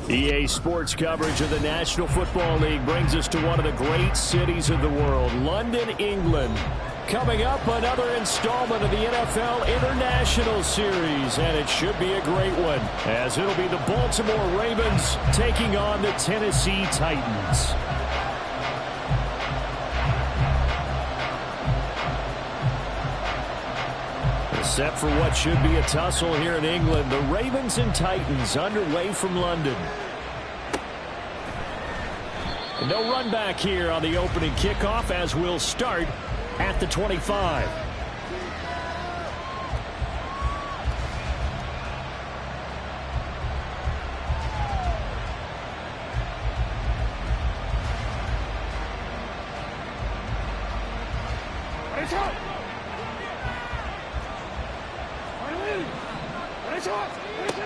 EA Sports coverage of the National Football League brings us to one of the great cities of the world, London, England. Coming up, another installment of the NFL International Series, and it should be a great one, as it'll be the Baltimore Ravens taking on the Tennessee Titans. Set for what should be a tussle here in England, the Ravens and Titans underway from London. And no run back here on the opening kickoff, as we'll start at the 25.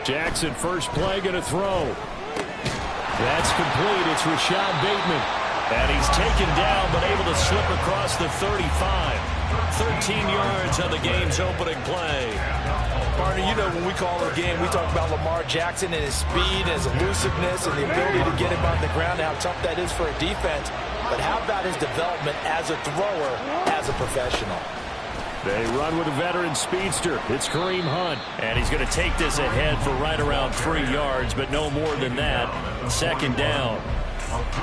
Jackson, first play, going to throw. That's complete. It's Rashad Bateman. And he's taken down, but able to slip across the 35. 13 yards on the game's opening play. Partner, you know when we call it a game, we talk about Lamar Jackson and his speed, and his elusiveness, and the ability to get him on the ground, and how tough that is for a defense. But how about his development as a thrower, as a professional? They run with a veteran speedster. It's Kareem Hunt. And he's going to take this ahead for right around 3 yards, but no more than that. Second down.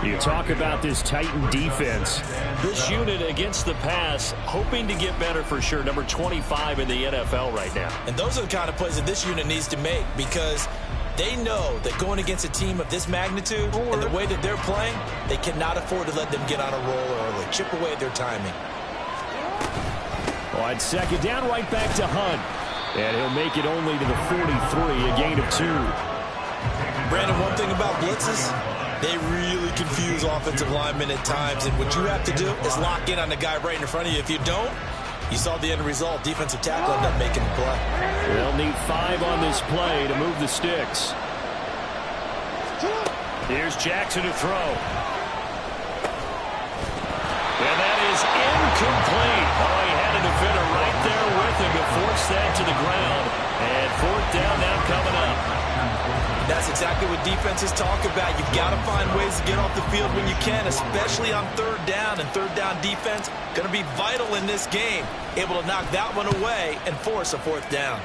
You talk about this Titan defense. This unit against the pass, hoping to get better for sure. Number 25 in the NFL right now. And those are the kind of plays that this unit needs to make, because they know that going against a team of this magnitude and the way that they're playing, they cannot afford to let them get on a roll early. Chip away at their timing. On second down, right back to Hunt. And he'll make it only to the 43, a gain of 2. Brandon, one thing about blitzes, they really confuse offensive linemen at times, and what you have to do is lock in on the guy right in front of you. If you don't, you saw the end result. Defensive tackle ended up making the play. They'll need 5 on this play to move the sticks. Here's Jackson to throw. And that is incomplete. Oh, he had a defender right there with him to force that to the ground. And fourth down now coming up. That's exactly what defenses talk about. You've got to find ways to get off the field when you can, especially on third down. And third down defense going to be vital in this game. Able to knock that one away and force a fourth down.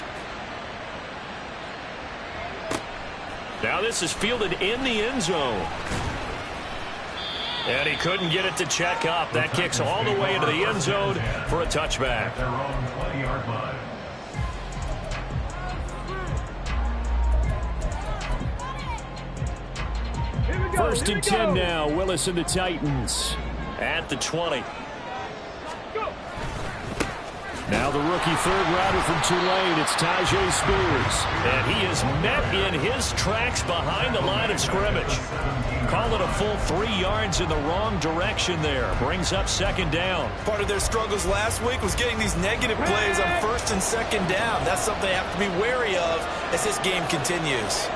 Now this is fielded in the end zone. And he couldn't get it to check up. That kicks all the way into the end zone for a touchback. First and 10 now. Willis and the Titans at the 20. Now the rookie third rounder from Tulane, it's Tyjae Spears. And he is met in his tracks behind the line of scrimmage. Call it a full 3 yards in the wrong direction there. Brings up second down. Part of their struggles last week was getting these negative plays on first and second down. That's something they have to be wary of as this game continues.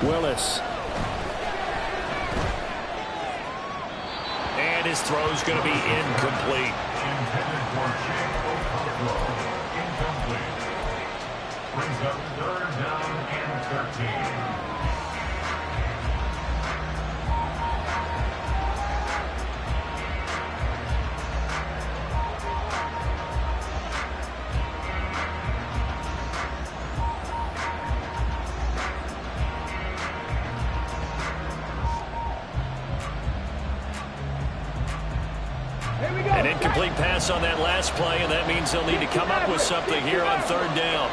Willis. And his throw's going to be incomplete. Intended for Jake Overflow. Incomplete. Brings up third down and 13. An incomplete pass on that last play, and that means they'll need to come up with something here on third down.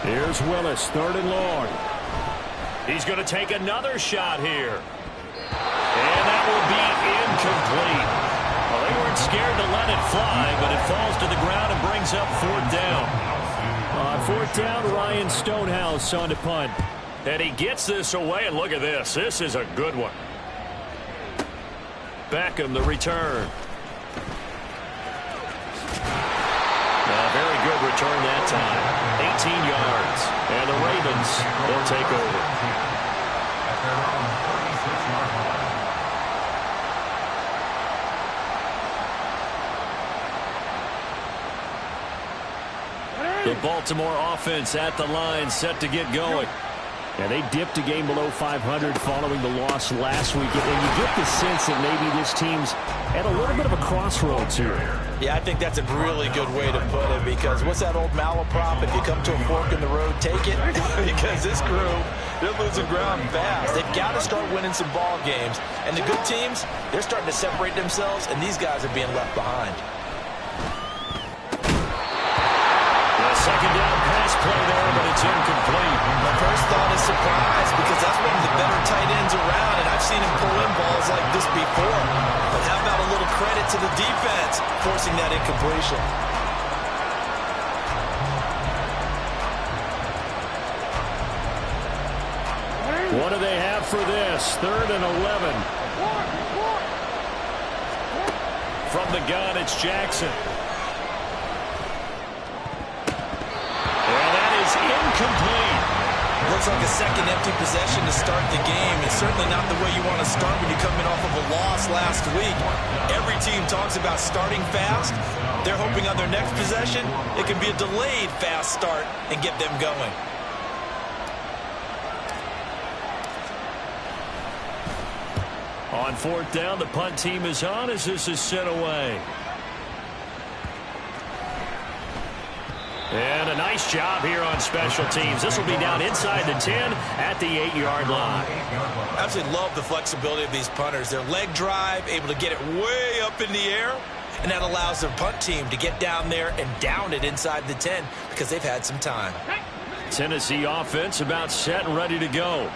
Here's Willis, third and long. He's going to take another shot here. And that will be incomplete. Well, they weren't scared to let it fly, but it falls to the ground and brings up fourth down. Fourth down, Ryan Stonehouse on the punt. And he gets this away, and look at this. This is a good one. Beckham, the return. Very good return that time. 18 yards. And the Ravens will take over. The Baltimore offense at the line, set to get going. Yeah, they dipped a game below 500 following the loss last week. And you get the sense that maybe this team's at a little bit of a crossroads here. Yeah, I think that's a really good way to put it, because what's that old malaprop? If you come to a fork in the road, take it. Because this crew, they're losing ground fast. They've got to start winning some ball games. And the good teams, they're starting to separate themselves, and these guys are being left behind. Second down pass play there, but it's incomplete. My first thought is surprise, because that's one of the better tight ends around, and I've seen him pull in balls like this before. But how about a little credit to the defense forcing that incompletion? What do they have for this? 3rd and 11. From the gun, it's Jackson. And that is incomplete. Looks like a second empty possession to start the game. It's certainly not the way you want to start when you're coming off of a loss last week. Every team talks about starting fast. They're hoping on their next possession, it can be a delayed fast start and get them going. On fourth down, the punt team is on as this is sent away. And a nice job here on special teams. This will be down inside the 10 at the 8-yard line. I absolutely love the flexibility of these punters. Their leg drive, able to get it way up in the air, and that allows their punt team to get down there and down it inside the 10 because they've had some time. Tennessee offense about set and ready to go.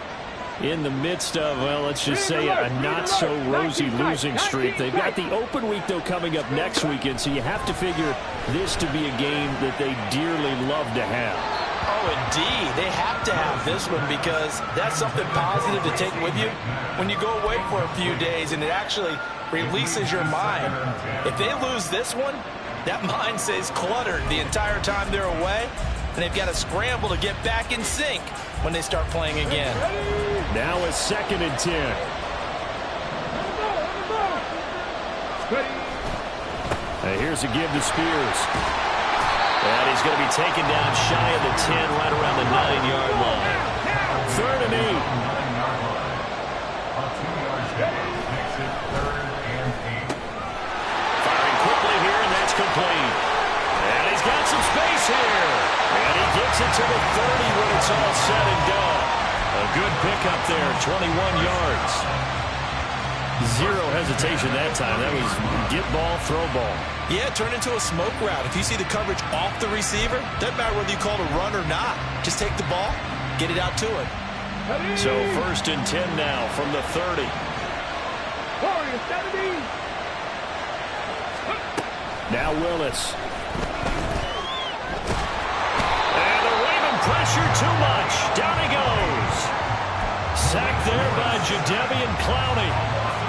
In the midst of, well, let's just say a not-so-rosy losing streak. They've got the open week, though, coming up next weekend, so you have to figure this to be a game that they dearly love to have. Oh, indeed. They have to have this one because that's something positive to take with you when you go away for a few days, and it actually releases your mind. If they lose this one, that mind stays cluttered the entire time they're away, and they've got to scramble to get back in sync when they start playing again. Now a 2nd and 10. Here's a give to Spears. And he's going to be taken down shy of the 10, right around the 9-yard line. 3rd and 8. Firing quickly here, and that's complete. And he's got some space here. And he gets it to the 30 when it's all said and done. A good pickup there, 21 yards. Zero hesitation that time. That was get ball, throw ball. Yeah, turn into a smoke route. If you see the coverage off the receiver, doesn't matter whether you call it a run or not. Just take the ball, get it out to it. So 1st and 10 now from the 30. Now Willis. And the Raven pressure too much. Down he goes. Sacked there by Jadeveon Clowney.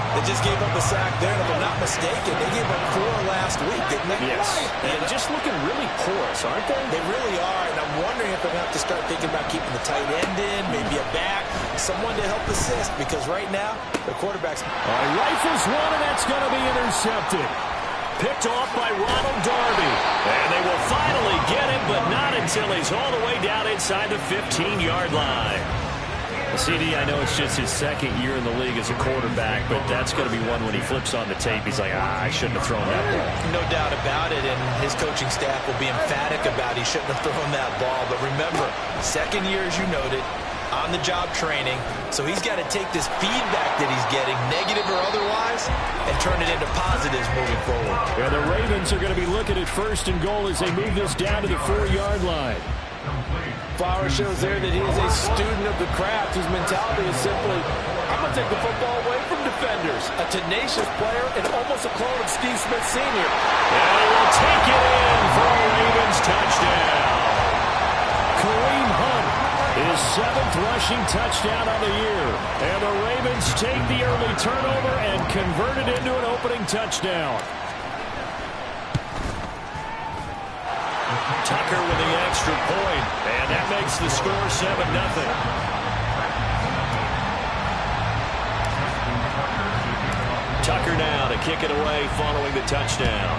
They just gave up a sack there, and if I'm not mistaken, they gave up 4 last week, didn't they? Yes. And just looking really porous, aren't they? They really are, and I'm wondering if they're going to have to start thinking about keeping the tight end in, maybe a back, someone to help assist, because right now, the quarterback's... Rifles one, and that's going to be intercepted. Picked off by Ronald Darby. And they will finally get him, but not until he's all the way down inside the 15-yard line. CD, I know it's just his 2nd year in the league as a quarterback, but that's going to be one when he flips on the tape. He's like, I shouldn't have thrown that ball. No doubt about it, and his coaching staff will be emphatic about he shouldn't have thrown that ball. But remember, 2nd year, as you noted, on-the-job training, so he's got to take this feedback that he's getting, negative or otherwise, and turn it into positives moving forward. Yeah, the Ravens are going to be looking at 1st and goal as they move this down to the 4-yard line. Flowers shows there that he is a student of the craft whose mentality is simply, I'm going to take the football away from defenders. A tenacious player and almost a clone of Steve Smith Sr. And he will take it in for a Ravens touchdown. Kareem Hunt, his 7th rushing touchdown on the year. And the Ravens take the early turnover and convert it into an opening touchdown. Tucker with the extra point, and that makes the score 7-0. Tucker now to kick it away following the touchdown.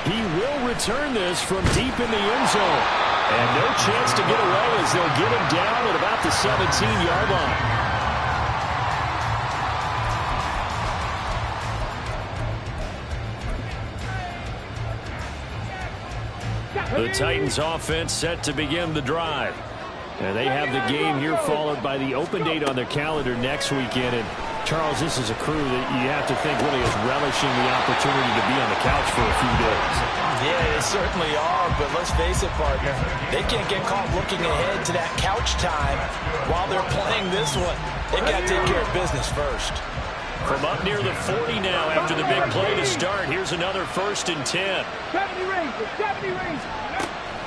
He will return this from deep in the end zone. And no chance to get away as they'll get him down at about the 17-yard line. The Titans offense set to begin the drive. And they have the game here followed by the open date on their calendar next weekend. And Charles, this is a crew that you have to think really is relishing the opportunity to be on the couch for a few days. Yeah, they certainly are, but let's face it, partner. They can't get caught looking ahead to that couch time while they're playing this one. They've got to take care of business first. From up near the 40 now after the big play to start. Here's another 1st and 10.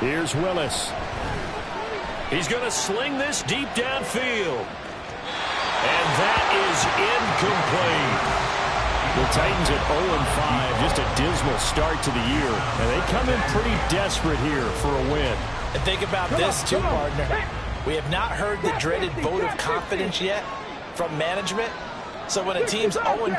Here's Willis. He's going to sling this deep downfield. And that is incomplete. The Titans at 0-5, just a dismal start to the year. And they come in pretty desperate here for a win. And think about this too, partner. We have not heard the dreaded vote of confidence yet from management. So when a team's 0-5,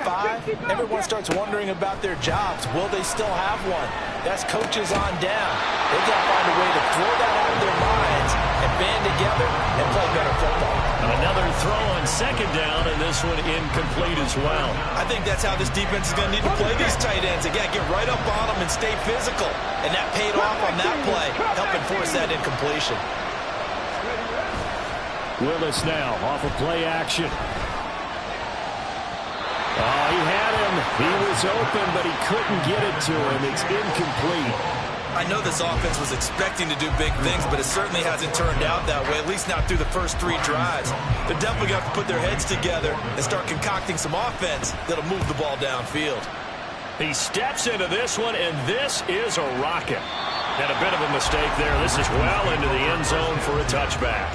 everyone starts wondering about their jobs. Will they still have one? That's coaches on down. They've got to find a way to throw that out of their minds and band together and play better football. Another throw on second down, and this one incomplete as well. I think that's how this defense is going to need to play these tight ends. Again, get right up on them and stay physical. And that paid off on that play, helping force that incompletion. Willis now off of play action. Oh, he had him. He was open, but he couldn't get it to him. It's incomplete. I know this offense was expecting to do big things, but it certainly hasn't turned out that way, at least not through the first 3 drives. They're definitely going to have to put their heads together and start concocting some offense that'll move the ball downfield. He steps into this one, and this is a rocket. And a bit of a mistake there. This is well into the end zone for a touchback.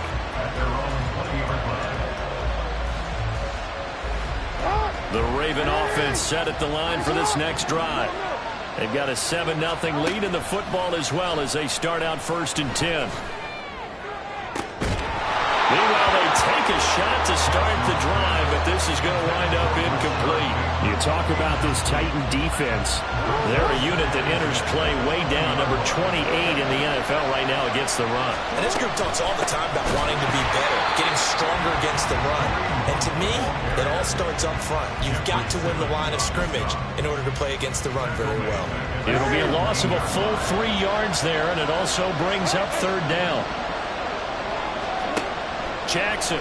The Raven offense set at the line for this next drive. They've got a 7-0 lead in the football as well as they start out 1st and 10. Meanwhile, they take a shot to start the drive, but this is going to wind up incomplete. You talk about this Titan defense. They're a unit that enters play way down, number 28 in the NFL right now against the run. And this group talks all the time about wanting to be better, getting stronger against the run. And to me, it all starts up front. You've got to win the line of scrimmage in order to play against the run very well. It'll be a loss of a full 3 yards there, and it also brings up 3rd down. Jackson.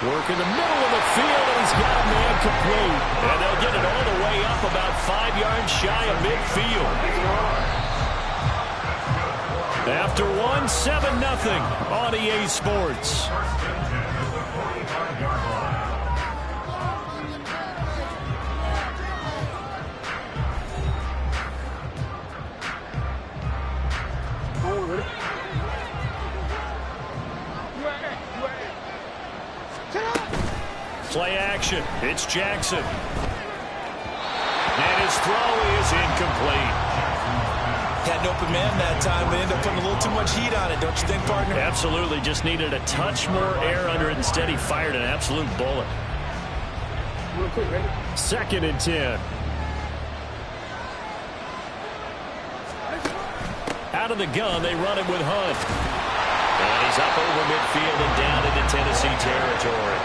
Work in the middle of the field, and he's got a man complete. And they'll get it all the way up about 5 yards shy of midfield. After 7-0 on EA Sports. Play action. It's Jackson. And his throw is incomplete. Had an open man that time. They ended up putting a little too much heat on it, don't you think, partner? Absolutely. Just needed a touch more air under it. Instead, he fired an absolute bullet. 2nd and 10. Out of the gun, they run it with Hunt. And he's up over midfield and down into Tennessee territory.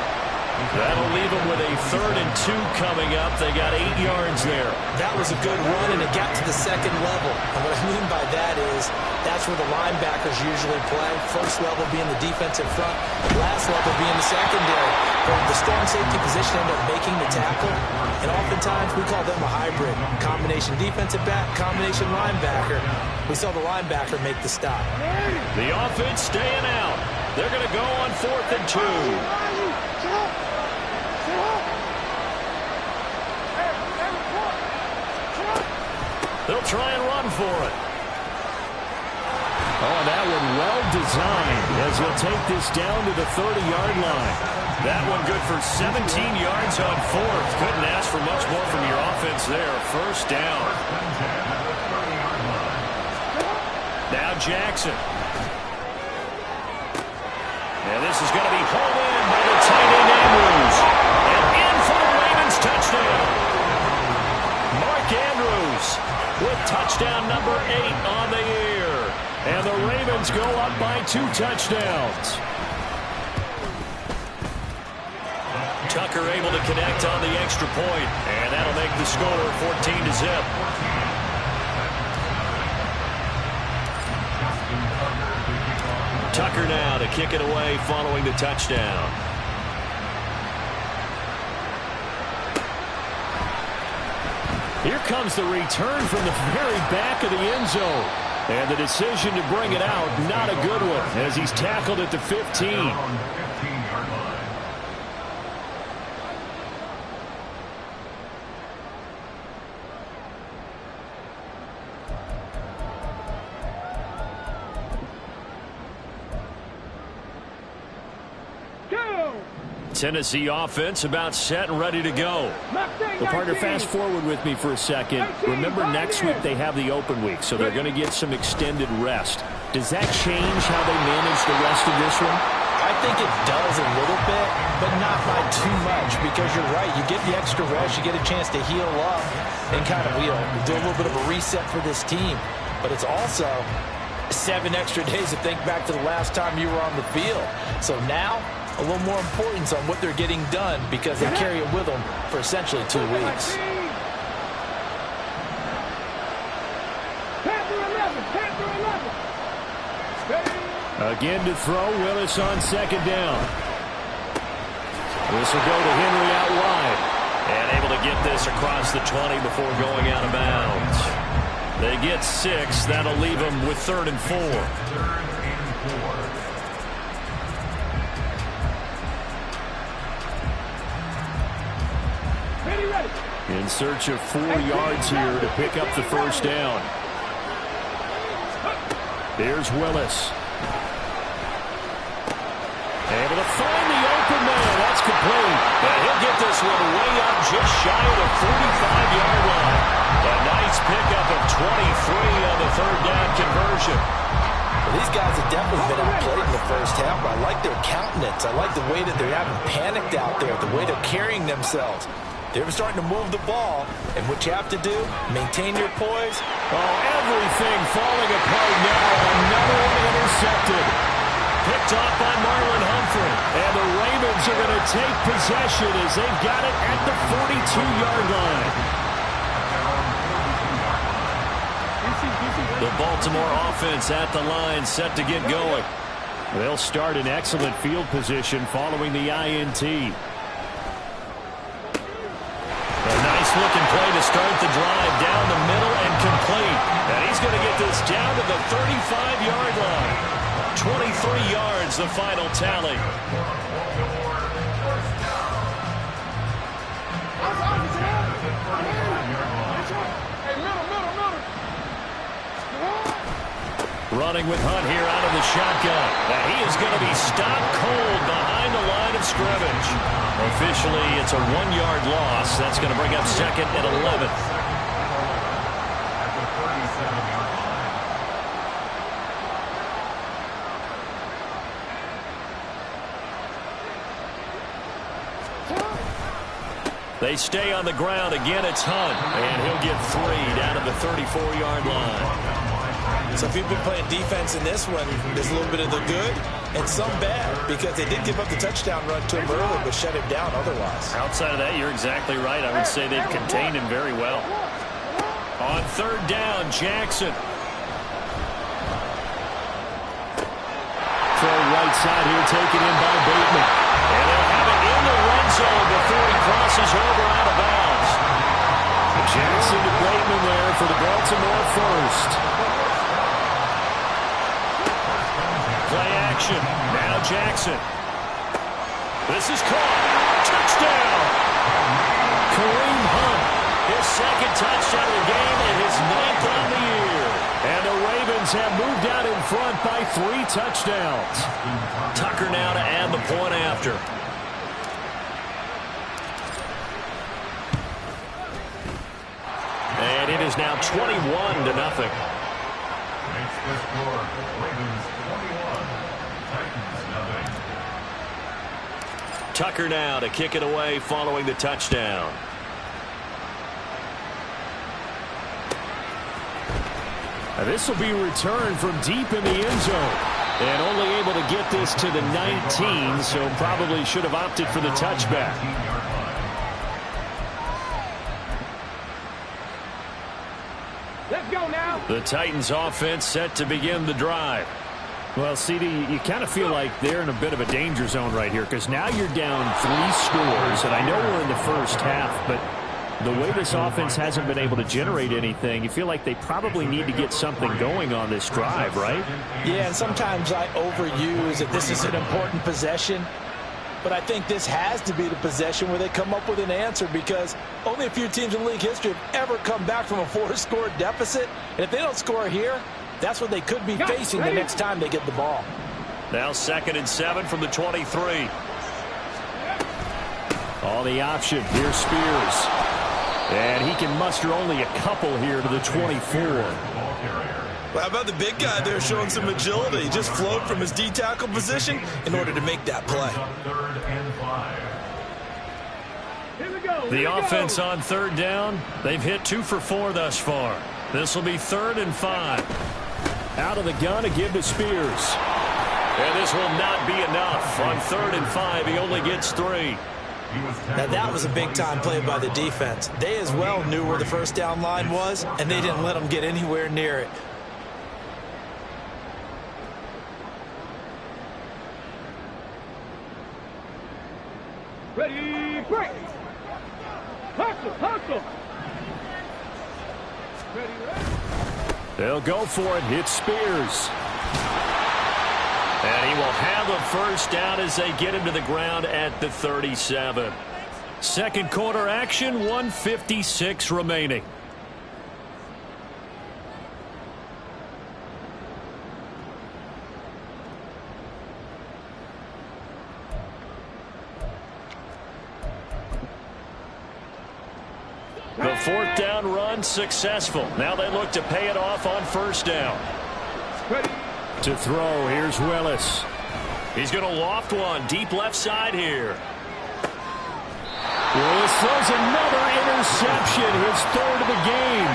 That'll leave them with a 3rd and 2 coming up. They got 8 yards there. That was a good run, and it got to the 2nd level. And what I mean by that is that's where the linebackers usually play. First level being the defensive front, last level being the secondary. But the strong safety position ended up making the tackle, and oftentimes we call them a hybrid. Combination defensive back, combination linebacker. We saw the linebacker make the stop. The offense staying out. They're going to go on 4th and 2. They'll try and run for it. Oh, that one well designed as he'll take this down to the 30-yard line. That one good for 17 yards on 4th. Couldn't ask for much more from your offense there. 1st down. Now Jackson. And this is going to be hauled in by the tight end Andrews. And in for the Ravens touchdown. Mark Andrews with touchdown number 8 on the year. And the Ravens go up by 2 touchdowns. Tucker able to connect on the extra point, and that'll make the score 14-0. Tucker now to kick it away following the touchdown. Here comes the return from the very back of the end zone. And the decision to bring it out, not a good one, as he's tackled at the 15. Tennessee offense about set and ready to go. Well, partner, fast forward with me for a second. Remember, next week they have the open week, so they're going to get some extended rest. Does that change how they manage the rest of this one? I think it does a little bit, but not by too much, because you're right. You get the extra rest, you get a chance to heal up and kind of, do a little bit of a reset for this team. But it's also 7 extra days to think back to the last time you were on the field. So now, a little more importance on what they're getting done, because they carry it with them for essentially 2 weeks. Again to throw, Willis on second down. This will go to Henry out wide. And able to get this across the 20 before going out of bounds. They get 6. That'll leave them with 3rd and 4. In search of 4 yards here to pick up the first down. Here's Willis. Able to find the open man. That's complete. And he'll get this one way up just shy of the 45-yard line. A nice pickup of 23 on the 3rd down conversion. Well, these guys have definitely been outplayed in the first half, but I like their countenance. I like the way that they haven't panicked out there, the way they're carrying themselves. They're starting to move the ball, and what you have to do, maintain your poise. Oh, everything falling apart now. Another one intercepted. Picked off by Marlon Humphrey. And the Ravens are going to take possession as they've got it at the 42-yard line. The Baltimore offense at the line, set to get going. They'll start in excellent field position following the INT. Looking play to start the drive down the middle and complete. And he's going to get this down to the 35-yard line. 23 yards, the final tally. Running with Hunt here out of the shotgun. And he is going to be stopped cold behind the line of scrimmage. Officially, it's a 1-yard loss. That's going to bring up 2nd and 11. They stay on the ground. Again, it's Hunt. And he'll get 3 down to the 34-yard line. So if you've been playing defense in this one, there's a little bit of the good and some bad, because they did give up the touchdown run to him early, but shut him down otherwise. Outside of that, you're exactly right. I would say they've contained him very well. On 3rd down, Jackson. Throw right side here, taken in by Bateman. And they'll have it in the red zone before he crosses over out of bounds. Jackson to Bateman there for the Baltimore first. Play action. Now Jackson. This is caught. Touchdown. Kareem Hunt. His 2nd touchdown of the game and his 9th on the year. And the Ravens have moved out in front by 3 touchdowns. Tucker now to add the point after. And it is now 21-0. Makes the score. Ravens 21, Titans nothing. Tucker now to kick it away following the touchdown. This will be returned from deep in the end zone. And only able to get this to the 19, so probably should have opted for the touchback. Let's go now. The Titans offense set to begin the drive. Well, CD, you kind of feel like they're in a bit of a danger zone right here, because now you're down 3 scores, and I know we're in the first half, but the way this offense hasn't been able to generate anything, you feel like they probably need to get something going on this drive, right? Yeah, and sometimes I overuse that this is an important possession. But I think this has to be the possession where they come up with an answer, because only a few teams in league history have ever come back from a 4-score deficit. And if they don't score here, that's what they could be facing the next time they get the ball. Now 2nd and 7 from the 23. On the option, here's Spears. And he can muster only a couple here to the 24. Well, how about the big guy there showing some agility? He just flowed from his D-tackle position in order to make that play. The offense on 3rd down, they've hit 2 for 4 thus far. This will be 3rd and 5. Out of the gun to give to Spears. And this will not be enough. On 3rd and 5, he only gets 3. Now that was a big-time play by the defense. They as well knew where the first down line was, and they didn't let them get anywhere near it. Ready, break. Hustle, hustle. Ready, ready. They'll go for it. It's Spears. And he will have a first down as they get him to the ground at the 37. Second quarter action, 1:56 remaining. The 4th down run successful. Now they look to pay it off on 1st down. Ready. To throw, here's Willis. He's going to loft one deep left side here. Willis throws another interception, his 3rd of the game.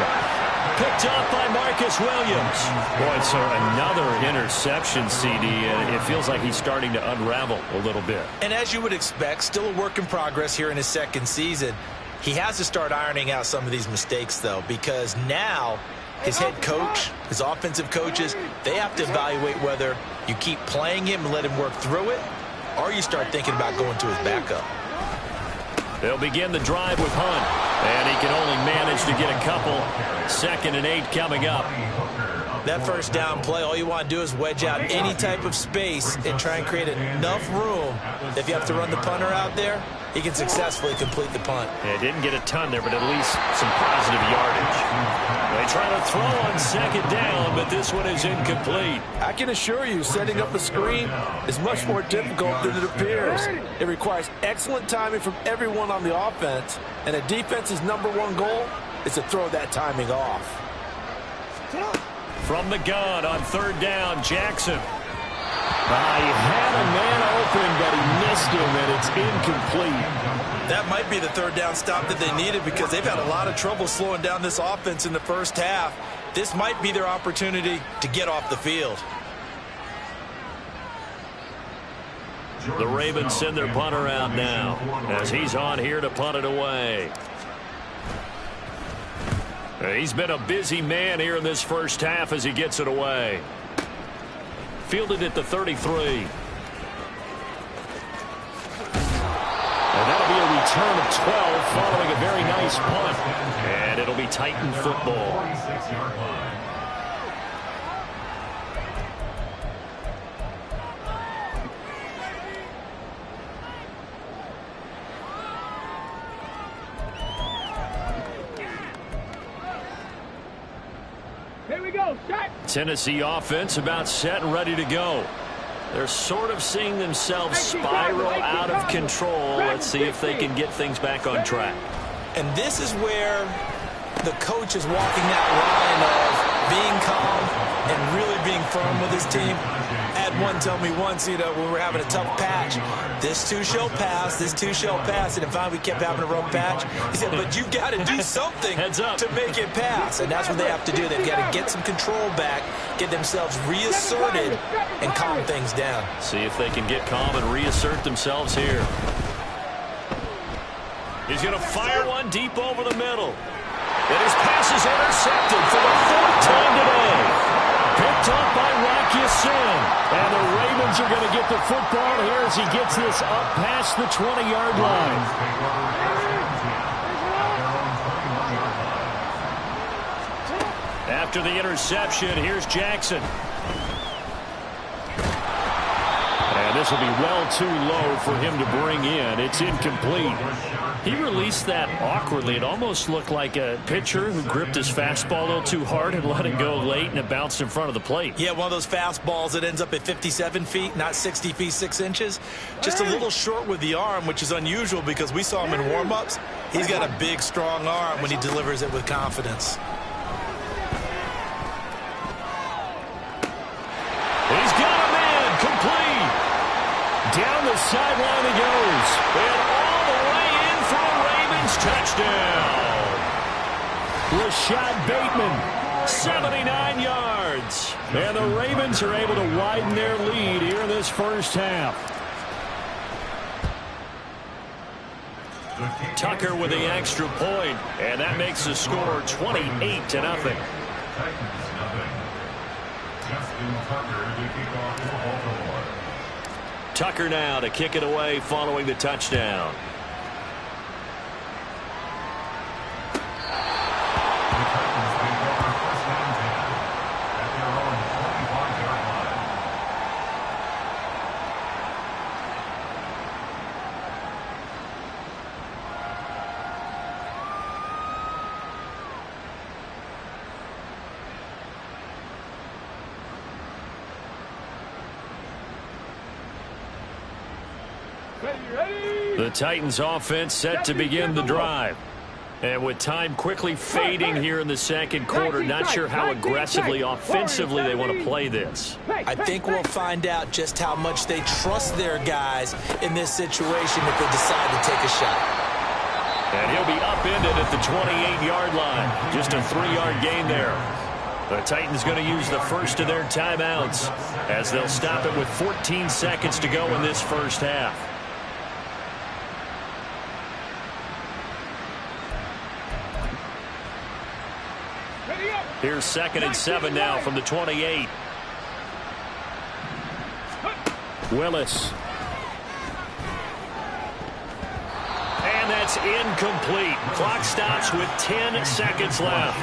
Picked up by Marcus Williams. Boy, so another interception, CD, and it feels like he's starting to unravel a little bit. And as you would expect, still a work in progress here in his 2nd season. He has to start ironing out some of these mistakes, though, because now his head coach, his offensive coaches, they have to evaluate whether you keep playing him and let him work through it, or you start thinking about going to his backup. They'll begin the drive with Hunt, and he can only manage to get a couple. 2nd and 8 coming up. That first down play, all you want to do is wedge out any type of space and try and create enough room. If you have to run the punter out there, he can successfully complete the punt. Yeah, didn't get a ton there, but at least some positive yardage. They try to throw on 2nd down, but this one is incomplete. I can assure you, setting up a screen is much more difficult than it appears. It requires excellent timing from everyone on the offense, and a defense's #1 goal is to throw that timing off. From the gun on 3rd down, Jackson. He had a man open, but he missed him, and it's incomplete. That might be the 3rd down stop that they needed because they've had a lot of trouble slowing down this offense in the first half. This might be their opportunity to get off the field. The Ravens send their punter out now as he's on here to punt it away. He's been a busy man here in this first half as he gets it away. Fielded at the 33. And that'll be a return of 12 following a very nice punt. And it'll be Titan football. Here we go, shot. Tennessee offense about set and ready to go. They're sort of seeing themselves spiral out of control. Let's see if they can get things back on track. And this is where the coach is walking that line of being calm and really being firm with his team. I had one tell me once, when we were having a tough patch, this too shall pass, this too shall pass. And finally we kept having a rough patch. He said, but you've got to do something to make it pass. And that's what they have to do. They've got to get some control back, get themselves reasserted, and calm things down. See if they can get calm and reassert themselves here. He's going to fire one deep over the middle. And his pass is intercepted for the 4th time today. Picked up by Rock Ya-Sin. And the Ravens are going to get the football here as he gets this up past the 20-yard line. After the interception, here's Jackson. And this will be well too low for him to bring in. It's incomplete. He released that awkwardly. It almost looked like a pitcher who gripped his fastball a little too hard and let it go late, and it bounced in front of the plate. Yeah, one of those fastballs that ends up at 57 feet, not 60 feet, 6 inches. Just a little short with the arm, which is unusual because we saw him in warm-ups. He's got a big, strong arm when he delivers it with confidence. He's got him in, complete. Down the sideline he goes. And all the way in for a Ravens touchdown. Rashad Bateman, 79 yards. And the Ravens are able to widen their lead here in this first half. Tucker with the extra point, and that makes the score 28-0. Titans, nothing. Justin Tucker to kick off for Baltimore. Tucker now to kick it away following the touchdown. The Titans pick up their first down 10 at their own 25-yard line. The Titans offense set to begin the drive. And with time quickly fading here in the second quarter, not sure how aggressively offensively they want to play this. I think we'll find out just how much they trust their guys in this situation if they decide to take a shot. And he'll be upended at the 28-yard line. Just a 3-yard gain there. The Titans going to use the first of their timeouts as they'll stop it with 14 seconds to go in this first half. Here's 2nd and 7 now from the 28. Willis. And that's incomplete. Clock stops with 10 seconds left.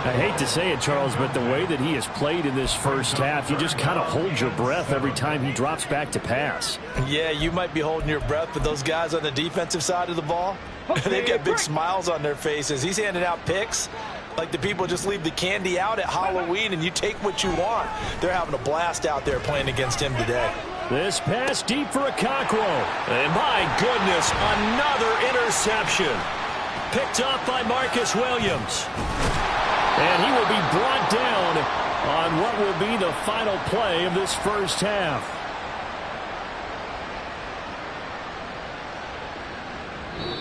I hate to say it, Charles, but the way that he has played in this first half, you just kind of hold your breath every time he drops back to pass. Yeah, you might be holding your breath, but those guys on the defensive side of the ball, they've got big smiles on their faces. He's handing out picks like the people just leave the candy out at Halloween and you take what you want. They're having a blast out there playing against him today. This pass deep for Okonkwo. And my goodness, another interception. Picked off by Marcus Williams. And he will be brought down on what will be the final play of this first half.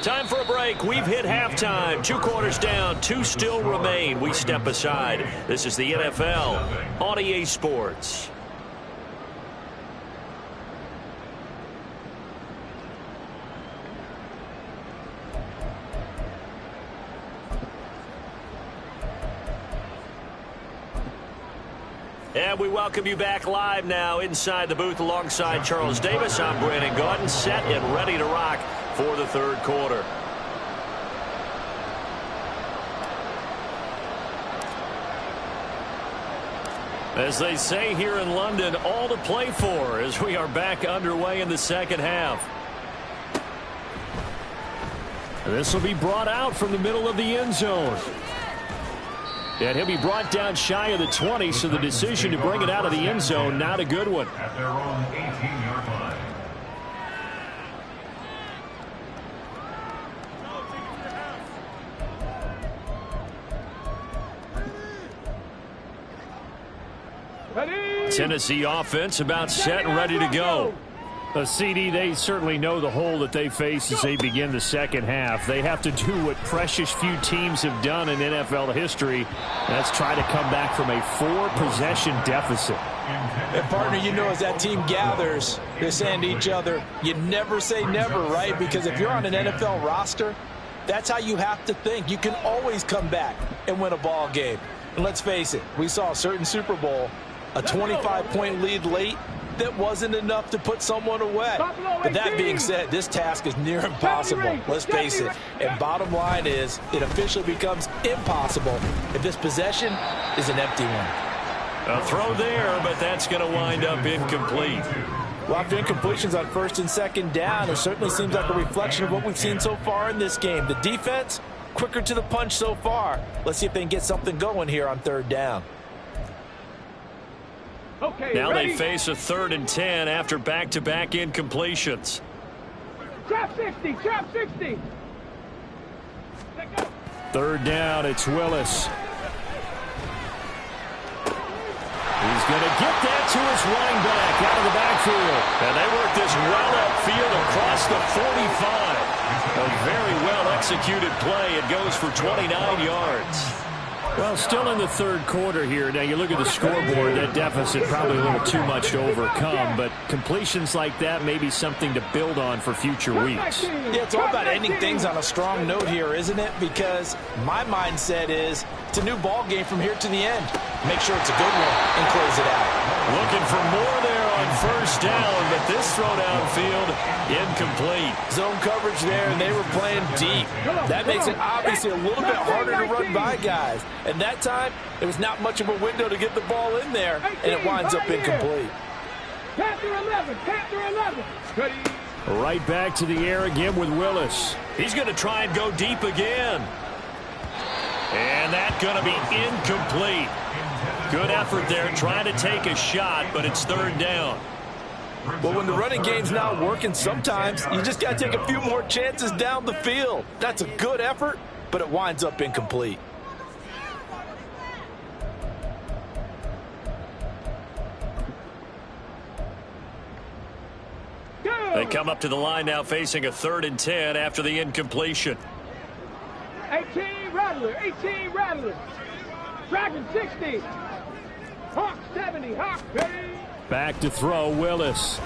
Time for a break. We've hit halftime. 2 quarters down. 2 still remain. We step aside. This is the NFL on EA Sports. And we welcome you back live now inside the booth alongside Charles Davis. I'm Brandon Gaudin, set and ready to rock for the third quarter. As they say here in London, all to play for as we are back underway in the second half. This will be brought out from the middle of the end zone. And he'll be brought down shy of the 20, so the decision to bring it out of the end zone, not a good one. At their own 18-yard line. Tennessee offense about set and ready to go. CD, they certainly know the hole that they face as they begin the second half. They have to do what precious few teams have done in NFL history. That's try to come back from a 4-possession deficit. And partner, you know, as that team gathers, they're saying to each other, you never say never, right? Because if you're on an NFL roster, that's how you have to think. You can always come back and win a ball game. And let's face it, we saw a certain Super Bowl, a 25-point lead late, that wasn't enough to put someone away. But that being said, this task is near impossible. Let's face it. And bottom line is, it officially becomes impossible if this possession is an empty one. A throw there, but that's going to wind up incomplete. Well, after incompletions on first and second down, it certainly seems like a reflection of what we've seen so far in this game. The defense, quicker to the punch so far. Let's see if they can get something going here on third down. Okay, now ready? they face a 3rd and 10 after back-to-back incompletions. Trap 60, trap 60. Let go. 3rd down, it's Willis. He's going to get that to his running back out of the backfield. And they work this well upfield across the 45. A very well-executed play. It goes for 29 yards. Well, still in the 3rd quarter here. Now, you look at the scoreboard, that deficit probably a little too much to overcome, but completions like that may be something to build on for future weeks. Yeah, it's all about ending things on a strong note here, isn't it? Because my mindset is it's a new ball game from here to the end. Make sure it's a good one and close it out. Looking for more there on 1st down, but this throw downfield incomplete. Zone coverage there, and they were playing deep. That makes it obviously a little bit harder to run by guys. And that time, there was not much of a window to get the ball in there, and it winds up incomplete. Panther 11, Panther 11. Ready? Right back to the air again with Willis. He's going to try and go deep again. And that's going to be incomplete. Good effort there, trying to take a shot, but it's 3rd down. Well, when the running game's not working, sometimes you just got to take a few more chances down the field. That's a good effort, but it winds up incomplete. They come up to the line now facing a 3rd and 10 after the incompletion. 18 Rattler, 18 Rattler. Dragon 60. Hawk 70, Hawk, ready? Back to throw, Willis.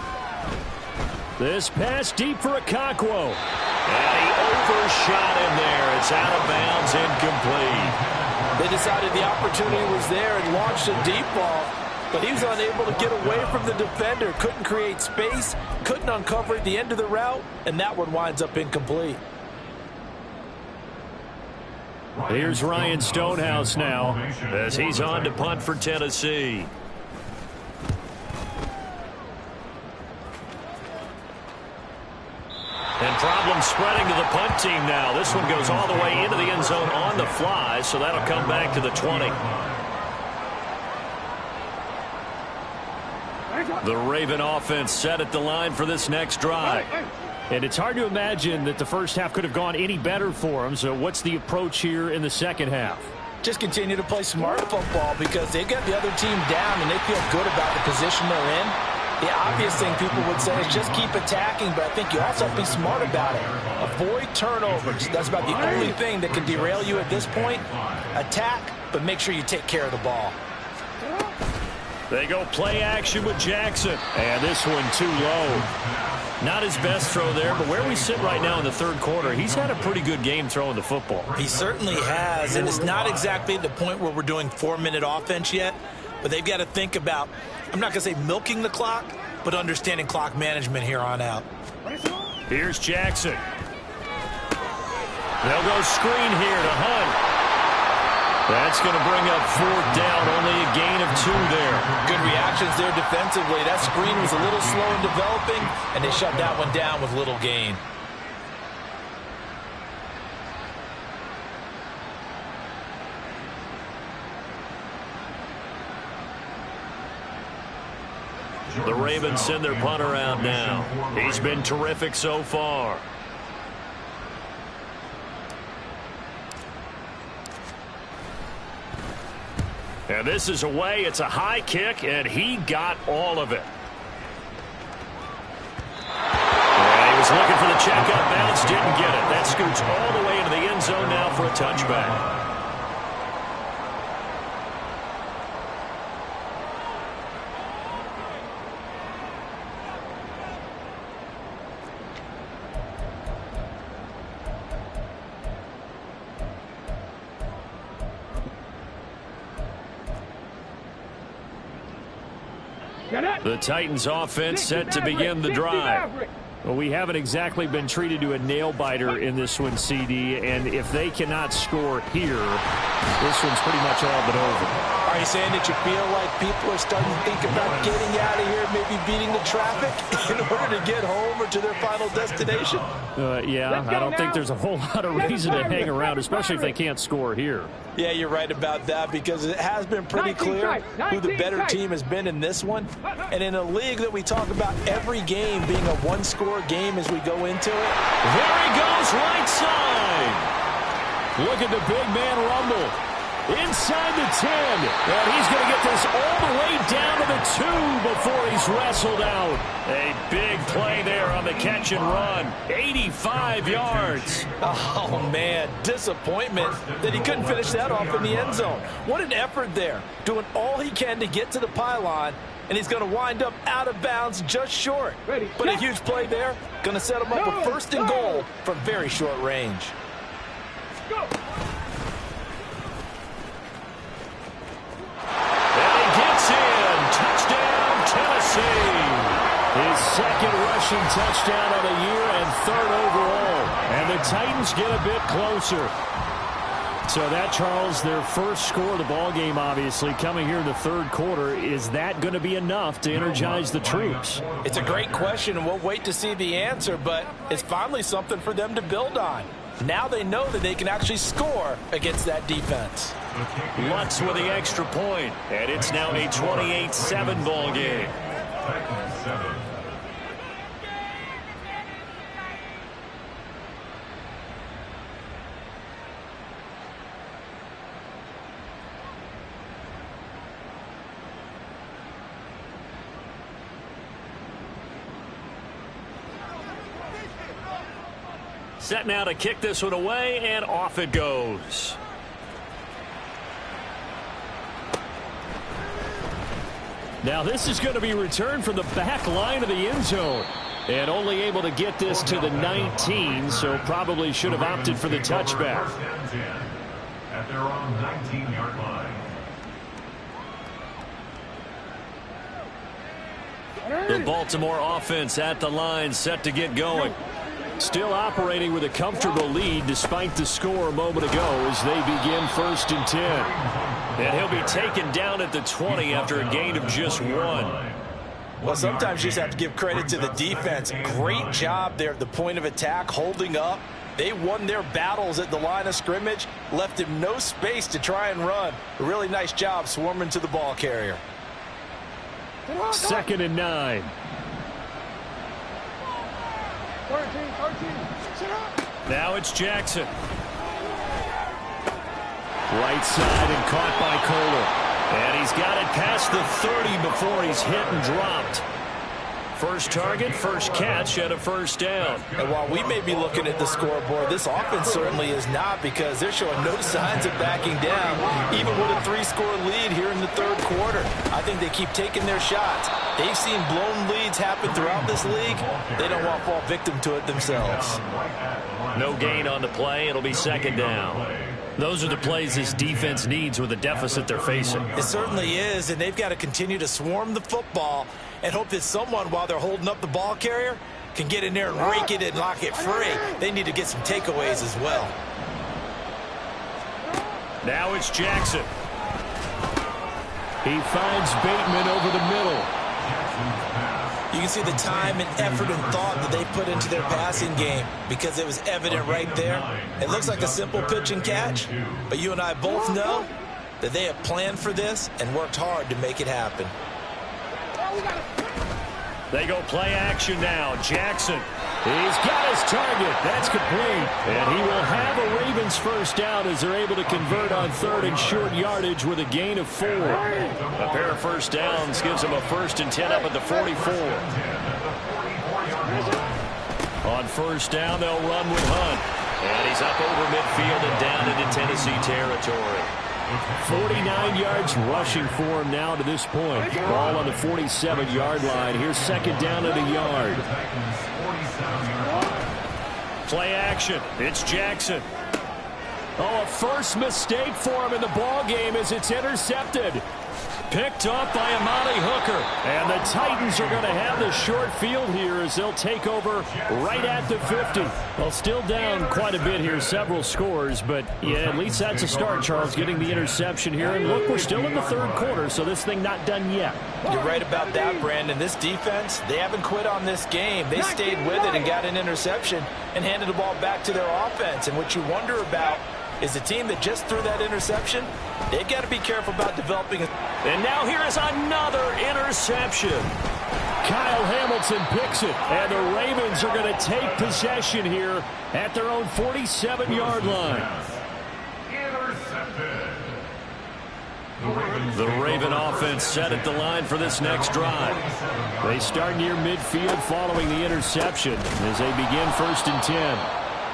This pass deep for Okonkwo. And he overshot him there. It's out of bounds, incomplete. They decided the opportunity was there and launched a deep ball, but he was unable to get away from the defender. Couldn't create space, couldn't uncover at the end of the route, and that one winds up incomplete. Here's Ryan Stonehouse now as he's on to punt for Tennessee. And problems spreading to the punt team now. This one goes all the way into the end zone on the fly, so that'll come back to the 20. The Raven offense set at the line for this next drive. And it's hard to imagine that the first half could have gone any better for them. So what's the approach here in the second half? Just continue to play smart football because they've got the other team down and they feel good about the position they're in. The obvious thing people would say is just keep attacking, but I think you also have to be smart about it. Avoid turnovers. That's about the only thing that can derail you at this point. Attack, but make sure you take care of the ball. They go play action with Jackson. And this one too low. Not his best throw there, but where we sit right now in the 3rd quarter, he's had a pretty good game throwing the football. He certainly has, and it's not exactly the point where we're doing 4-minute offense yet, but they've got to think about, I'm not going to say milking the clock, but understanding clock management here on out. Here's Jackson. They'll go screen here to Hunt. That's going to bring up 4th down, only a gain of 2 there. Good reactions there defensively. That screen was a little slow in developing, and they shut that one down with little gain. The Ravens send their punter out now. He's been terrific so far. And this is away. It's a high kick, and he got all of it. And he was looking for the checkup bounce, didn't get it. That scoots all the way into the end zone now for a touchback. The Titans offense set to begin the drive. Well, we haven't exactly been treated to a nail-biter in this one, CD, and if they cannot score here, this one's pretty much all but over. Are you saying that you feel like people are starting to think about getting out of here, maybe beating the traffic in order to get home or to their final destination? Yeah, I don't think there's a whole lot of reason to hang around, especially if they can't score here. Yeah, you're right about that, because it has been pretty clear who the better team has been in this one. And in a league that we talk about every game being a one-score game as we go into it. There he goes, right side. Look at the big man rumble. Inside the 10, and he's going to get this all the way down to the 2 before he's wrestled out. A big play there on the catch and run. 85 yards. Oh, man, disappointment that he couldn't finish that off in the end zone. What an effort there, doing all he can to get to the pylon, and he's going to wind up out of bounds just short. But a huge play there, going to set him up a 1st and goal from very short range. Go. His 2nd rushing touchdown of the year and 3rd overall. And the Titans get a bit closer. So that, Charles, their first score of the ball game, obviously, coming here in the 3rd quarter. Is that going to be enough to energize the troops? It's a great question, and we'll wait to see the answer, but it's finally something for them to build on. Now they know that they can actually score against that defense. Lutz with the extra point, and it's now a 28-7 ball game. Titans 7. Set now to kick this one away, and off it goes. Now this is going to be returned from the back line of the end zone. And only able to get this to the 19, so probably should have opted for the touchback. At their own 19-yard line. The Baltimore offense at the line, set to get going. Still operating with a comfortable lead despite the score a moment ago as they begin 1st and 10. And he'll be taken down at the 20 after a gain of just 1. Well, sometimes you just have to give credit to the defense. Great job there at the point of attack, holding up. They won their battles at the line of scrimmage, left him no space to try and run. A really nice job swarming to the ball carrier. 2nd and 9. 13. Sit up. Now it's Jackson. Right side and caught by Kohler. And he's got it past the 30 before he's hit and dropped. First target, first catch, and a 1st down. And while we may be looking at the scoreboard, this offense certainly is not, because they're showing no signs of backing down, even with a 3-score lead here in the 3rd quarter. I think they keep taking their shots. They've seen blown leads happen throughout this league. They don't want to fall victim to it themselves. No gain on the play. It'll be 2nd down. Those are the plays this defense needs with the deficit they're facing. It certainly is, and they've got to continue to swarm the football and hope that someone, while they're holding up the ball carrier, can get in there and rake it and lock it free. They need to get some takeaways as well. Now it's Jackson. He finds Bateman over the middle. You can see the time and effort and thought that they put into their passing game, because it was evident right there. It looks like a simple pitch and catch, but you and I both know that they have planned for this and worked hard to make it happen. They go play action now. Jackson. He's got his target. That's complete. And he will have a Ravens 1st down as they're able to convert on 3rd and short yardage with a gain of 4. A pair of 1st downs gives them a 1st and 10 up at the 44. On 1st down, they'll run with Hunt. And he's up over midfield and down into Tennessee territory. 49 yards rushing for him now to this point. Ball on the 47-yard line. Here's 2nd down at a yard. Play action. It's Jackson. Oh, a first mistake for him in the ball game as it's intercepted. Picked off by Amani Hooker. And the Titans are going to have the short field here as they'll take over right at the 50. Well, still down quite a bit here, several scores, but yeah, at least that's a start, Charles, getting the interception here. And look, we're still in the third quarter, so this thing not done yet. You're right about that, Brandon. This defense, they haven't quit on this game. They stayed with it and got an interception and handed the ball back to their offense. And what you wonder about is the team that just threw that interception, they've got to be careful about developing it. And now here is another interception. Kyle Hamilton picks it, and the Ravens are going to take possession here at their own 47-yard line. The Raven offense set at the line for this next drive. They start near midfield following the interception as they begin 1st and 10.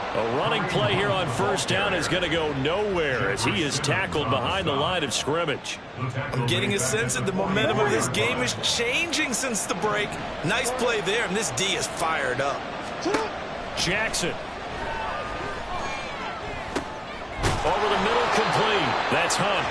A running play here on first down is going to go nowhere as he is tackled behind the line of scrimmage. I'm getting a sense that the momentum of this game is changing since the break. Nice play there, and this D is fired up. Jackson. Over the middle, complete. That's Hunt.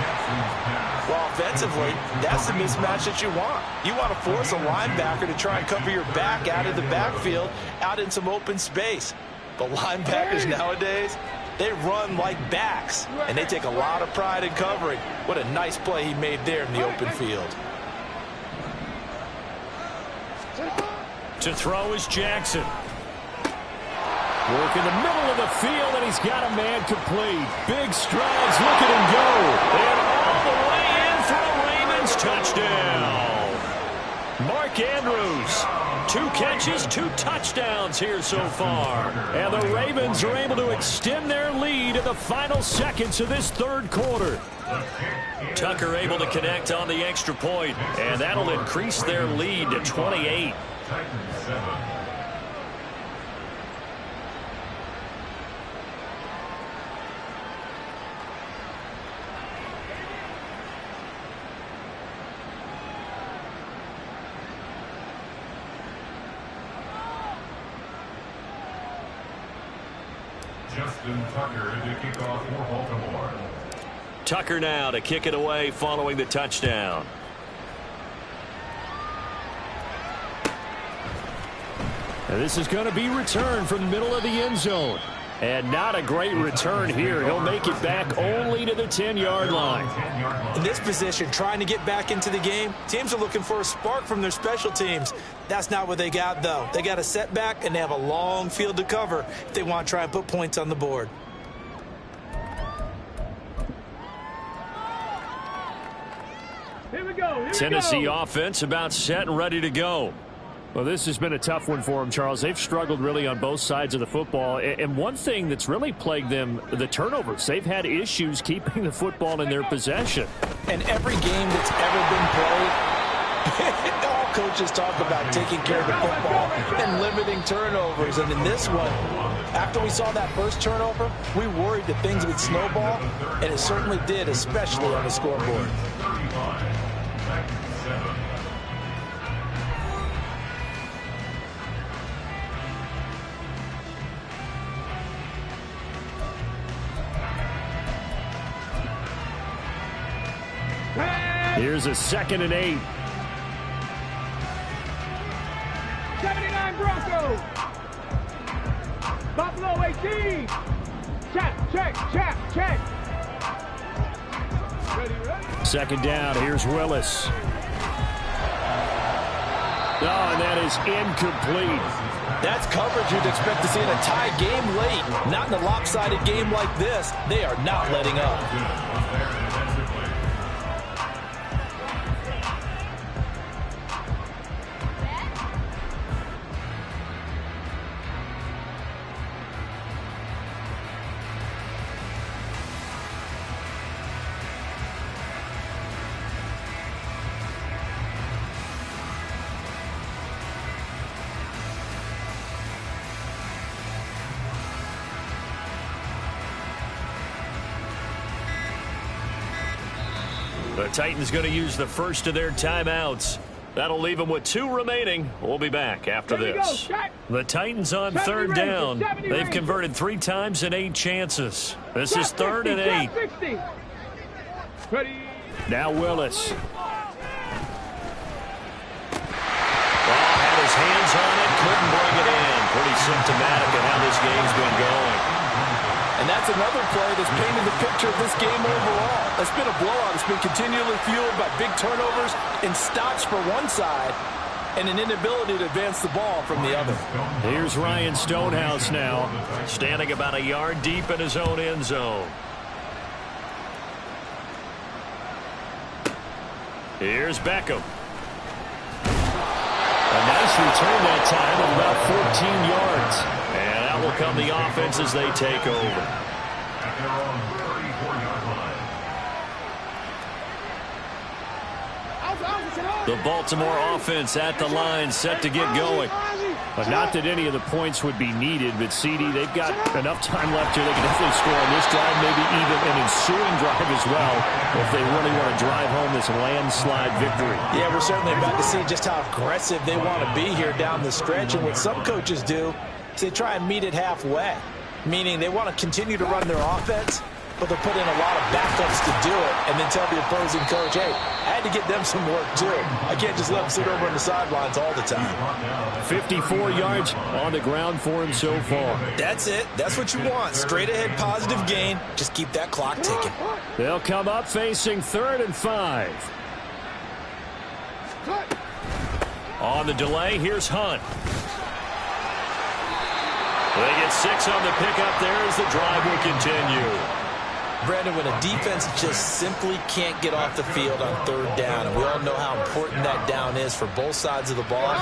Well, offensively, that's the mismatch that you want. You want to force a linebacker to try and cover your back out of the backfield, out in some open space. The linebackers nowadays, they run like backs, and they take a lot of pride in covering. What a nice play he made there in the open field. To throw is Jackson. Work in the middle of the field, and he's got a man complete. Big strides, look at him go. And all the way in for a Ravens touchdown. Mark Andrews, 2 catches, 2 touchdowns here so far. And the Ravens are able to extend their lead in the final seconds of this third quarter. Tucker able to connect on the extra point, and that'll increase their lead to 28. Justin Tucker to kick off for Baltimore. Tucker now to kick it away following the touchdown. And this is going to be returned from the middle of the end zone. And not a great return here. He'll make it back only to the 10-yard line. In this position, trying to get back into the game, teams are looking for a spark from their special teams. That's not what they got, though. They got a setback, and they have a long field to cover if they want to try and put points on the board. Here we go. Tennessee offense about set and ready to go. Well, this has been a tough one for them, Charles. They've struggled really on both sides of the football. And one thing that's really plagued them, the turnovers. They've had issues keeping the football in their possession. And every game that's ever been played, all coaches talk about taking care of the football and limiting turnovers. And in this one, after we saw that first turnover, we worried that things would snowball, and it certainly did, especially on the scoreboard. Here's a 2nd and 8. 79 Broncos. Buffalo 18. Check. Ready. 2nd down. Here's Willis. Oh, and that is incomplete. That's coverage you'd expect to see in a tie game late. Not in a lopsided game like this. They are not letting up. The Titans going to use the first of their timeouts. That'll leave them with 2 remaining. We'll be back after this. The Titans on 3rd down. They've converted 3 times in 8 chances. This is 3rd and 8. Now Willis. another play that's painted the picture of this game overall. It's been a blowout. It's been continually fueled by big turnovers and stops for one side and an inability to advance the ball from the other. Here's Ryan Stonehouse now, standing about a yard deep in his own end zone. Here's Beckham. A nice return that time of about 14 yards. And out will come the offense as they take over. At their own 34-yard line. The Baltimore offense at the line, set to get going. But not that any of the points would be needed, but CD, they've got enough time left here. They can definitely score on this drive, maybe even an ensuing drive as well, if they really want to drive home this landslide victory. Yeah, we're certainly about to see just how aggressive they want to be here down the stretch. And what some coaches do is they try and meet it halfway, meaning they want to continue to run their offense, but they'll put in a lot of backups to do it and then tell the opposing coach, hey, I had to get them some work too. I can't just let them sit over on the sidelines all the time. 54 yards on the ground for him so far. That's it. That's what you want. Straight ahead positive gain. Just keep that clock ticking. They'll come up facing 3rd and 5. On the delay, here's Hunt. They get 6 on the pickup there as the drive will continue. Brandon, when a defense just simply can't get off the field on 3rd down, and we all know how important that down is for both sides of the ball,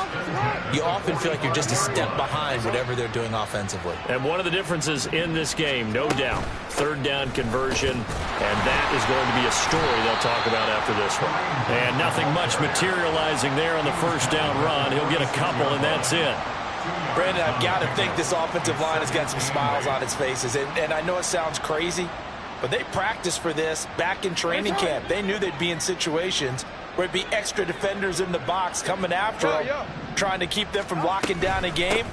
you often feel like you're just a step behind whatever they're doing offensively. And one of the differences in this game, no doubt, 3rd down conversion, and that is going to be a story they'll talk about after this one. And nothing much materializing there on the 1st down run. He'll get a couple, and that's it. Brandon, I've got to think this offensive line has got some smiles on its faces, and I know it sounds crazy, but they practiced for this back in training camp. They knew they'd be in situations where it'd be extra defenders in the box coming after them, trying to keep them from locking down a game.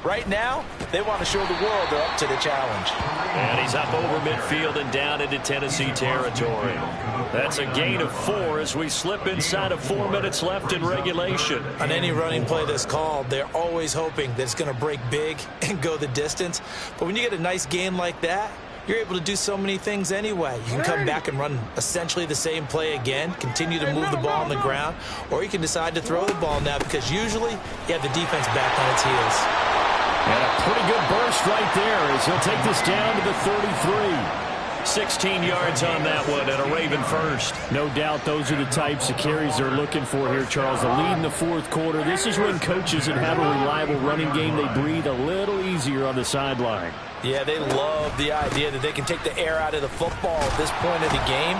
Right now, they want to show the world they're up to the challenge. And he's up over midfield and down into Tennessee territory. That's a gain of 4 as we slip inside of 4 minutes left in regulation. On any running play that's called, they're always hoping that it's going to break big and go the distance. But when you get a nice game like that, you're able to do so many things anyway. You can come back and run essentially the same play again, continue to move the ball on the ground, or you can decide to throw the ball now because usually you have the defense back on its heels. And a pretty good burst right there as he'll take this down to the 33. 16 yards on that one and a Raven first. No doubt those are the types of carries they're looking for here, Charles. The lead in the 4th quarter. This is when coaches that have a reliable running game, they breathe a little easier on the sideline. Yeah, they love the idea that they can take the air out of the football at this point of the game.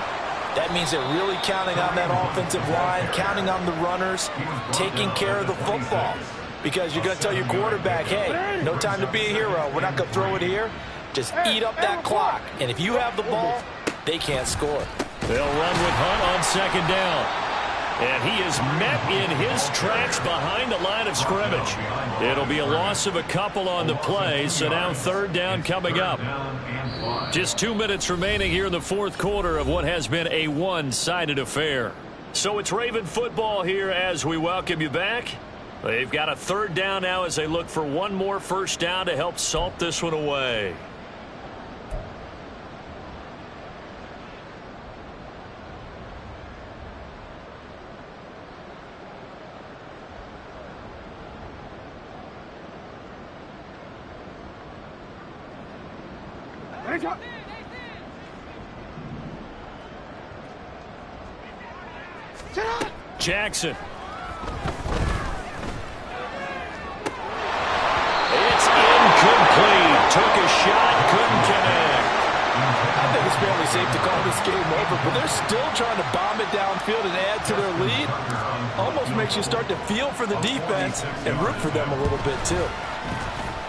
That means they're really counting on that offensive line, counting on the runners, taking care of the football. Because you're going to tell your quarterback, hey, no time to be a hero. We're not going to throw it here. Just eat up that clock. And if you have the ball, they can't score. They'll run with Hunt on 2nd down. And he is met in his tracks behind the line of scrimmage. It'll be a loss of a couple on the play, so now 3rd down coming up. Just 2 minutes remaining here in the 4th quarter of what has been a one-sided affair. So it's Raven football here as we welcome you back. They've got a 3rd down now as they look for one more 1st down to help salt this one away. Jackson. It's incomplete. Took a shot, couldn't connect. I think it's fairly safe to call this game over, but they're still trying to bomb it downfield and add to their lead. Almost makes you start to feel for the defense and root for them a little bit too.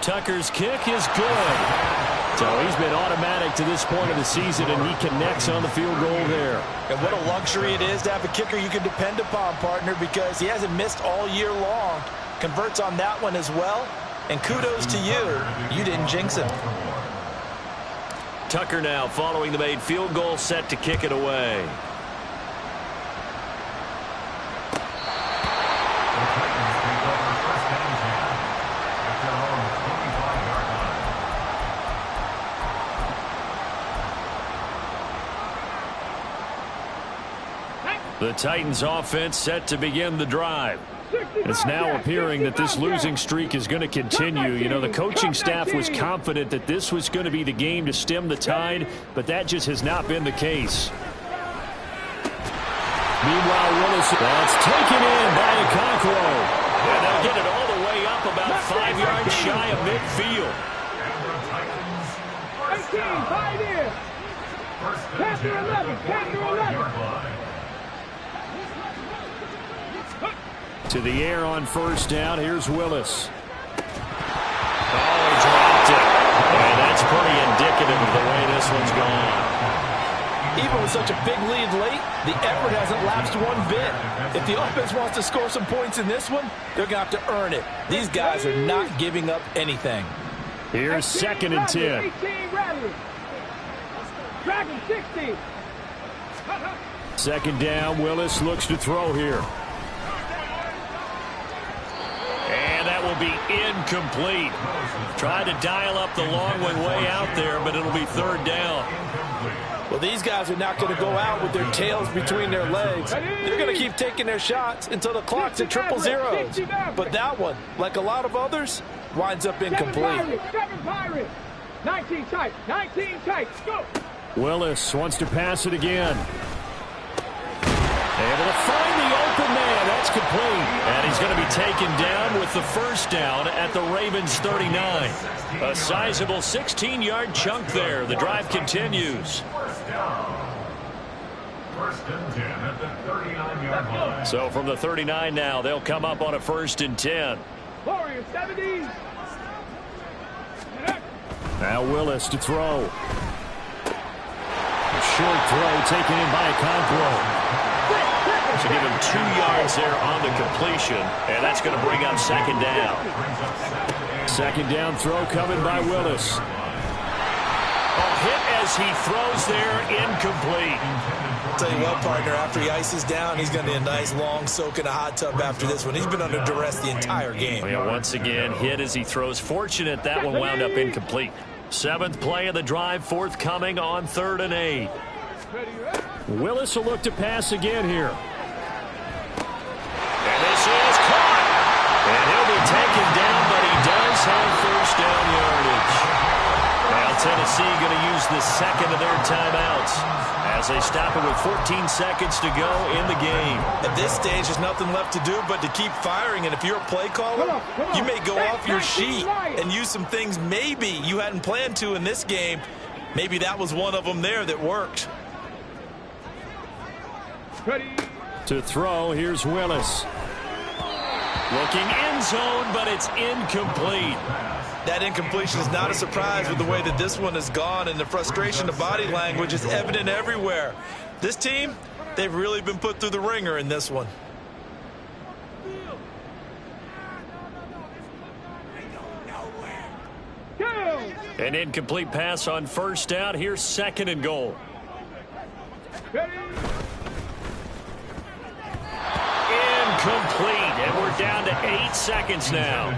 Tucker's kick is good. So he's been automatic to this point of the season, and he connects on the field goal there. And what a luxury it is to have a kicker you can depend upon, partner, because he hasn't missed all year long. Converts on that one as well. And kudos to you. You didn't jinx him. Tucker now following the made field goal, set to kick it away. The Titans offense set to begin the drive. It's now appearing that this losing streak is going to continue. You know, the coaching staff was confident that this was going to be the game to stem the tide, but that just has not been the case. Meanwhile, Willis, that's taken in by Okonkwo. And they'll get it all the way up about 5 yards shy of midfield. 18, 5 in. Panther 11, Panther 11. To the air on first down. Here's Willis. Oh, he dropped it. And that's pretty indicative of the way this one's gone. Even with such a big lead late, the effort hasn't lapsed one bit. If the offense wants to score some points in this one, they're going to have to earn it. These guys are not giving up anything. Here's 2nd and 10. 18, Radley. Dragon 60. 2nd down. Willis looks to throw here. And that will be incomplete. Tried to dial up the long way out there, but it'll be 3rd down. Well, these guys are not going to go out with their tails between their legs. They're going to keep taking their shots until the clock's at 000. But that one, like a lot of others, winds up incomplete. 7 Pirates. 19 tight. 19 tight. Go. Willis wants to pass it again. Able to find the open man. That's complete. And he's going to be taken down with the 1st down at the Ravens 39. A sizable 16-yard chunk there. The drive continues. 1st and 10 at the 39-yard line. So from the 39 now, they'll come up on a 1st and 10. Warriors 70. Now Willis to throw. A short throw taken in by Okonkwo. To give him 2 yards there on the completion, and that's going to bring up 2nd down. 2nd down throw coming by Willis. A hit as he throws there, incomplete. Tell you what, partner, after he ices down, he's going to need a nice long soak in a hot tub after this one. He's been under duress the entire game. Well, yeah, once again, hit as he throws. Fortunate that one wound up incomplete. 7th play of the drive, forthcoming on 3rd and 8. Willis will look to pass again here. And this is caught. And he'll be taken down, but he does have 1st down yardage. Now Tennessee going to use the 2nd of their timeouts as they stop it with 14 seconds to go in the game. At this stage, there's nothing left to do but to keep firing. And if you're a play caller, you may go off your sheet and use some things maybe you hadn't planned to in this game. Maybe that was one of them there that worked. Ready. To throw, here's Willis. Looking end zone, but it's incomplete. That incompletion is not a surprise with the way that this one has gone, and the frustration, the body language is evident everywhere. This team, they've really been put through the ringer in this one. An incomplete pass on 1st down. Here's 2nd and goal. Ready. Incomplete, and we're down to 8 seconds now.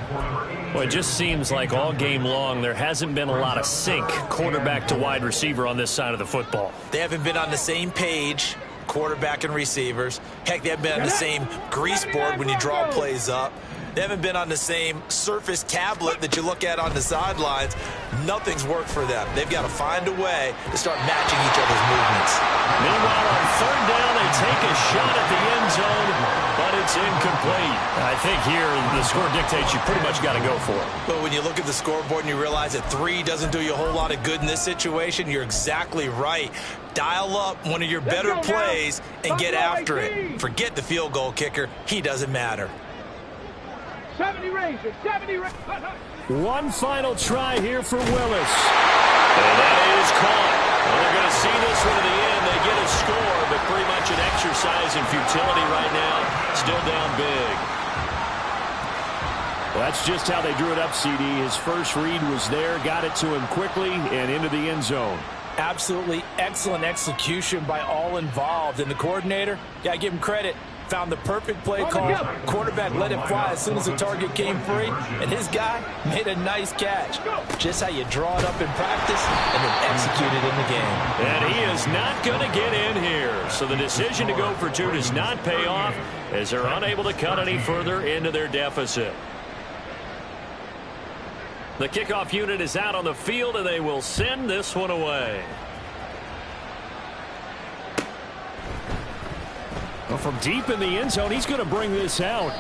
Well, it just seems like all game long there hasn't been a lot of sync quarterback to wide receiver on this side of the football. They haven't been on the same page, quarterback and receivers. Heck, they haven't been on the same grease board when you draw plays up. They haven't been on the same Surface tablet that you look at on the sidelines. Nothing's worked for them. They've got to find a way to start matching each other's movements. Meanwhile, on 3rd down, they take a shot at the end zone, but it's incomplete. I think here the score dictates you pretty much got to go for it. But when you look at the scoreboard and you realize that 3 doesn't do you a whole lot of good in this situation, you're exactly right. Dial up one of your better plays and get after it. Forget the field goal kicker. He doesn't matter. 70 Rangers. 70 Rangers. One final try here for Willis. And that is caught. Well, they're going to see this one to the end. They get a score, but pretty much an exercise in futility right now. Still down big. Well, that's just how they drew it up, CD. His first read was there, got it to him quickly, and into the end zone. Absolutely excellent execution by all involved. And the coordinator, got to give him credit. found the perfect play call. Quarterback let it fly as soon as the target came free, and his guy made a nice catch. Just how you draw it up in practice and then execute it in the game. And he is not going to get in here. So the decision to go for two does not pay off as they're unable to cut any further into their deficit. The kickoff unit is out on the field, and they will send this one away. Well, from deep in the end zone, he's going to bring this out.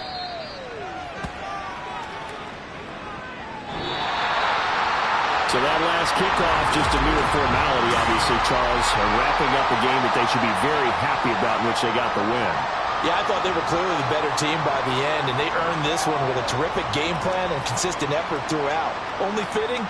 So that last kickoff, just a mere formality, obviously, Charles, wrapping up a game that they should be very happy about in which they got the win. Yeah, I thought they were clearly the better team by the end, and they earned this one with a terrific game plan and consistent effort throughout. Only fitting